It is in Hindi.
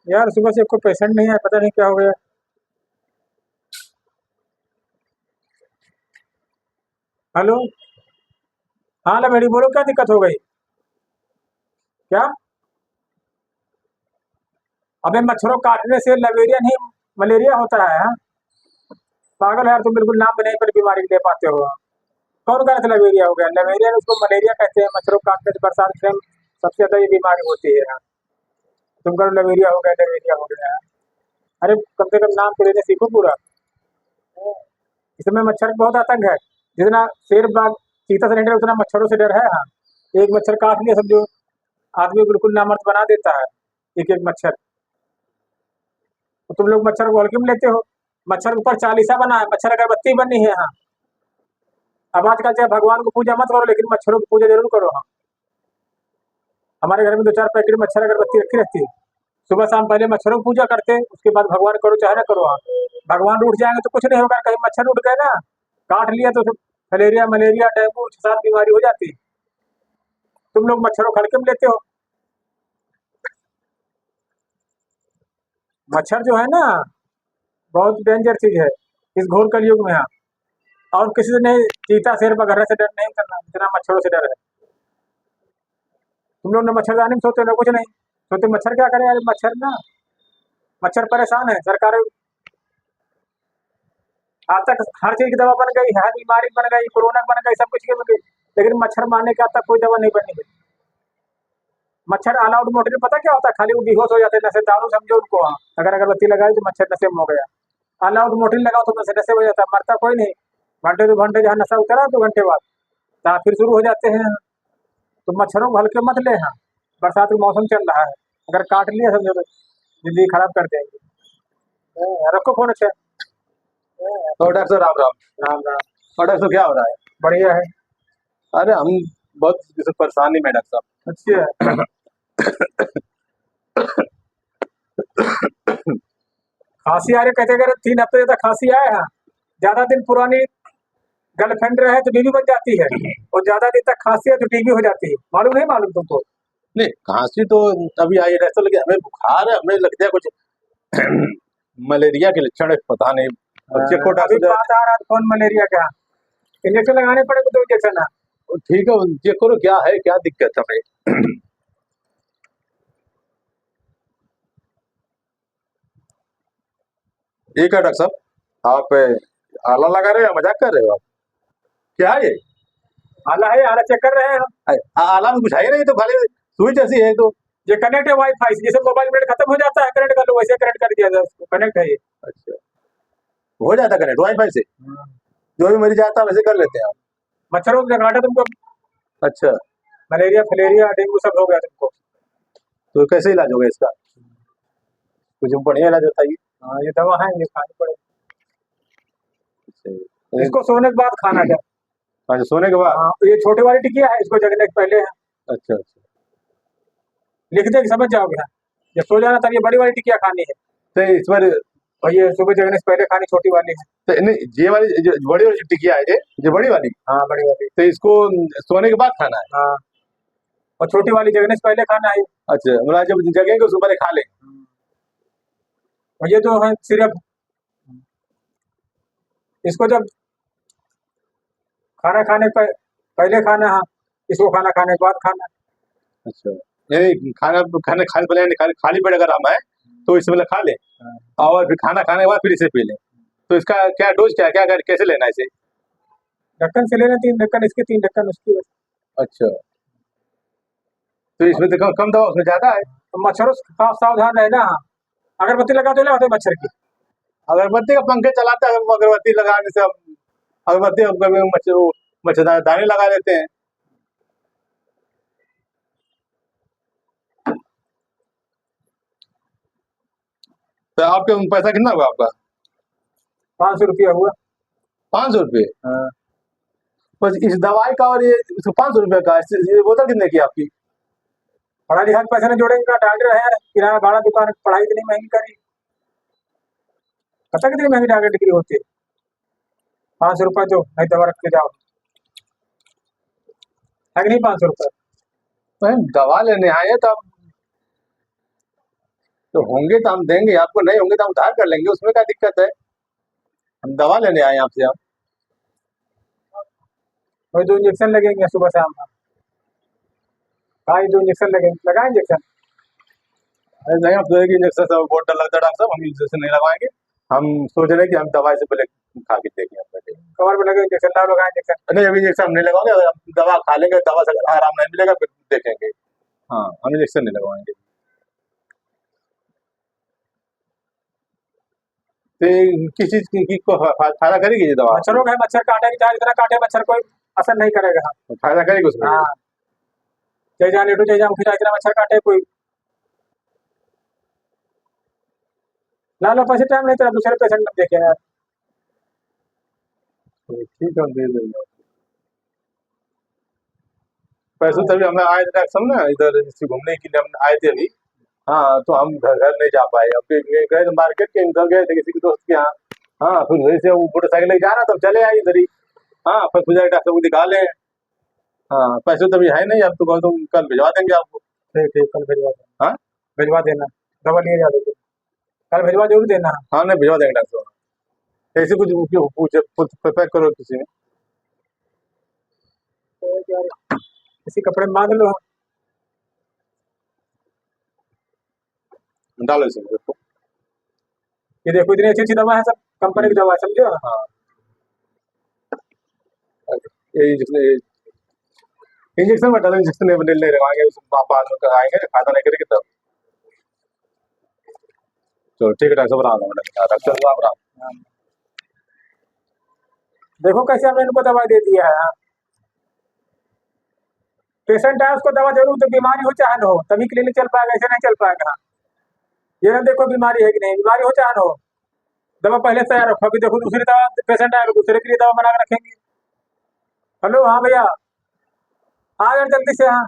यार सुबह से कोई पेशेंट नहीं है, पता नहीं क्या हो गया। हेलो। हाँ लमेड़ी, बोलो क्या दिक्कत हो गई। क्या? अबे मच्छरों काटने से लवेरिया नहीं, मलेरिया होता है। हाँ? पागल है यार तुम, बिल्कुल नाम भी नहीं पर बीमारी ले पाते हो। कौन कहा था लवेरिया हो गया? लवेरिया उसको मलेरिया कहते हैं, मच्छरों काटने से बरसात से सबसे ज्यादा ये बीमारी होती है। हाँ? तुम करो लवेरिया हो गया, लवेरिया हो गया। अरे कम से कम नाम तो लेने सीखो पूरा। इसमें मच्छर का बहुत आतंक है। जितना शेर बाग चीता से नहीं डर, उतना मच्छरों से डर है। हाँ? एक मच्छर काट लिया समझो, आदमी को बिल्कुल नामर्द बना देता है। एक एक मच्छर। तो तुम लोग मच्छर को हल्के में लेते हो। मच्छर के ऊपर चालीसा बना है, मच्छर अगरबत्ती बनी है। हाँ? अब आजकल चाहे भगवान को पूजा मत करो, लेकिन मच्छरों की पूजा जरूर करो। हाँ? हमारे घर में दो चार पैकेट मच्छर अगरबत्ती रखी रहती है। सुबह शाम पहले मच्छरों की पूजा करते हैं, उसके बाद भगवान करो चाहे ना करो। हाँ? भगवान उठ जाएंगे तो कुछ नहीं होगा, कहीं मच्छर उठ गए ना, काट लिया तो फलेरिया मलेरिया डेंगू 6-7 बीमारी हो जाती है। तुम लोग मच्छरों को हल्के में लेते हो। मच्छर जो है ना, बहुत डेंजर चीज है इस घोर कलयुग में। हाँ? और किसी से नहीं, चीता शेर वगैरह से डर नहीं करना, जितना मच्छरों से डर है। तुम लोग ना मच्छरदानी में सोते हो ना कुछ नहीं सोते। मच्छर क्या करे यार, मच्छर ना, मच्छर परेशान है। सरकार आज तक हर चीज की दवा बन गई, हर बीमारी बन गई, कोरोना बन गई, सब कुछ की बन गई, लेकिन मच्छर मारने के आज तक कोई दवा नहीं बनी है। मच्छर ऑल आउट मोटिव पता क्या होता है? खाली वो बेहोश हो जाते हैं, नशे दारू समझो उनको। हाँ? अगर अगरबत्ती लगाई तो मच्छर नशे में हो गया। ऑल आउट मोटिव लगाओ तो नशे नशे हो जाता है, मरता कोई नहीं। घंटे 2 घंटे जहाँ नशा उतरा 2 घंटे बाद तो फिर शुरू हो जाते हैं। तो मच्छरों को हल्के मत ले। हाँ? बरसात का मौसम चल रहा है, अगर काट लिया समझो तो जिंदगी खराब कर देंगे। रखो फोन। अच्छा। तो डॉक्टर साहब, राम राम। राम राम। और डॉक्टर साहब क्या हो रहा है? बढ़िया है। अरे हम बहुत जैसे परेशानी में हैं, डॉक्टर अच्छा। साहब। खांसी आ रही कहते अगर 3 हफ्ते तक खांसी आए। हाँ? ज्यादा दिन पुरानी गर्लफ्रेंड रहे तो बीवी बन जाती है, और ज्यादा दिन तक खांसी है तो टीबी हो जाती है। मालूम नहीं मालूम तुमको? नहीं, खांसी तो अभी आई है डॉक्टर साहब, लेकिन हमें बुखार है, हमें लगता है कुछ मलेरिया के लक्षण है, पता नहीं। अब चेक को अभी डॉक्टर बात आ रहा है कौन मलेरिया का। इंजेक्शन लगाने पड़ेगा, 2 इंजेक्शन। साहब, ठीक है, चेक करो क्या है, क्या दिक्कत है हमें। ठीक है डॉक्टर साहब, आप आला लगा रहे हो या मजाक कर रहे हो आप? क्या है ये? आला है, आला चेक कर रहे हैं हम। आला में कुछ है ही नहीं, तो खाली सुई जैसी है तो। ये कनेक्ट है वाईफाई से, जैसे मोबाइल नेट खत्म हो जाता है कनेक्ट कर लो, वैसे कनेक्ट कर दिया जाए उसको, कनेक्ट है ये। अच्छा, हो जाता कनेक्ट वाईफाई से? जो भी मरीज आता है वैसे कर लेते हैं आप? मच्छरों से काटा तुमको, अच्छा, मलेरिया फलेरिया डेंगू सब हो गया तुमको। तो कैसे इलाज होगा इसका? कुछ बढ़िया इलाज बताइए। हाँ, ये दवा है, ये खानी पड़ेगी। अच्छा, इसको सोने के बाद खाना है। अच्छा, सोने के बाद? हाँ, ये छोटे वाली टिकिया है, इसको जगने के पहले है। अच्छा अच्छा। लिख दे कि समझ जाओगे। हाँ? ये सो जाना तब ये बड़ी वाली टिकिया खानी है, तो इस बार और ये सुबह जगने से पहले खानी छोटी वाली है। तो नहीं, ये वाली जो बड़ी वाली जो टिकिया है, ये बड़ी वाली, हाँ, बड़ी वाली। तो इसको सोने के बाद खाना है? हाँ, और छोटी वाली जगने से पहले खाना है। अच्छा, मतलब जब जगेंगे उसको पहले खा लें? और ये तो है सिर्फ, इसको जब खाना खाने पर पहले खाना है, इसको खाना खाने के बाद खाना। अच्छा, नहीं खाना खाने खाने पहले खाली पेट अगर हम है तो इससे पहले खा लें, और फिर खाना खाने के बाद फिर इसे पी लें। तो इसका क्या डोज, क्या क्या कैसे लेना है इसे? ढक्कन से लेना, 3 ढक्कन इसके, 3 ढक्कन उसकी। अच्छा, तो इसमें तो कम दवा, उसमें ज्यादा है। तो मच्छरों से सावधान रहना। हाँ? अगरबत्ती लगा तो ले मच्छर की। अगरबत्ती का पंखे चलाता है, अगरबत्ती लगाने से हम अगरबत्ती हम कभी मच्छरदानी लगा देते हैं। तो आपके पैसा कितना हुआ आपका? 500 रुपया हुआ। 500 रुपये? हाँ। बस इस दवाई का और ये इसको 500 रुपये का, ये बोतल कितने की आपकी? पढ़ाई लिखाई में पैसे नहीं जोड़ेंगे, डॉक्टर है, किराना भाड़ा दुकान, पढ़ाई इतनी महंगी करी। पता कितनी महंगी डॉक्टर डिग्री होती है? 500 रुपये दो, नहीं दवा रख के जाओ। है कि नहीं? 500 रुपये। तो हम दवा लेने आए तो तो होंगे तो हम देंगे आपको, नहीं होंगे तो हम उधार कर लेंगे, उसमें क्या दिक्कत है। हम दवा लेने आए हैं आपसे हम। वही 2 इंजेक्शन लगेंगे सुबह शाम। हाँ, ये 2 इंजेक्शन लगेंगे, लगाए इंजेक्शन? अरे नहीं, हम सोचे कि इंजेक्शन से बहुत डर लगता है डॉक्टर साहब, हम इंजेक्शन नहीं लगवाएंगे। हम सोच रहे हैं कि हम दवाई से पहले खा के देखें हम पहले। कमर पे लगे इंजेक्शन, ना लगाए इंजेक्शन? नहीं, अभी इंजेक्शन हम नहीं लगवाएंगे, अगर हम दवा खा लेंगे, दवा से अगर आराम नहीं मिलेगा फिर देखेंगे। हाँ, हम इंजेक्शन नहीं लगवाएंगे। तो ये किस चीज की को फायदा करेगी ये दवा? मच्छरों का है, मच्छर काटेगी, चाहे जितना काटे मच्छर कोई असर नहीं करेगा। फायदा करेगी उसमें? हाँ, चाहे जहाँ लेटो चाहे जहाँ उठी, जितना मच्छर काटे कोई। ला लो पैसे, टाइम नहीं तेरा, दूसरे पेशेंट में देखे यार। तो ठीक है, हम दे देंगे। पैसे तभी हमें आए थे डॉक्टर साहब ना, इधर जैसे घूमने के लिए हम आए थे अभी। हाँ, तो हम घर नहीं जा पाए, अब गए थे मार्केट के, घर गए थे किसी के दोस्त के यहाँ। हाँ, फिर वहीं से वो मोटरसाइकिल लेके जा रहा था, तब चले आए इधर ही। हाँ, फिर पूजा डॉक्टर को दिखा ले। हाँ, पैसे तो अभी है नहीं, अब तो कल, तो कल भिजवा देंगे आपको। ठीक ठीक, कल भिजवा देना। हाँ भिजवा देना, दवा लिए जा देते, कल भिजवा जरूर देना। हाँ, नहीं भिजवा देंगे डॉक्टर साहब। ऐसे कुछ पूछ पैक करो किसी में। किसी कपड़े में बांध लो। डालो इसमें देखो। ये देखो, इतनी अच्छी अच्छी दवा है, सब कंपनी की दवा है, समझो। हाँ, ये इंजेक्शन में डालो, इंजेक्शन नहीं ले लगवाएंगे, बाद में आएंगे खाता नहीं करेगी तब। चलो ठीक है डॉक्टर साहब, राम राम डॉक्टर साहब, राम। देखो कैसे हमने इनको दवा दे दिया है। पेशेंट है, उसको दवा जरूर, तो बीमारी हो चाहे न हो, तभी क्लिनिक चल पाएगा, ऐसे नहीं चल पाएगा। ये ना देखो बीमारी है कि नहीं, बीमारी हो चाहे न हो, दवा पहले से तैयार रखो। अभी देखो दूसरी दवा पेशेंट आएगा, दूसरे के लिए दवा बना के रखेंगे। हेलो, हाँ भैया, आ जाए जल्दी से। हाँ,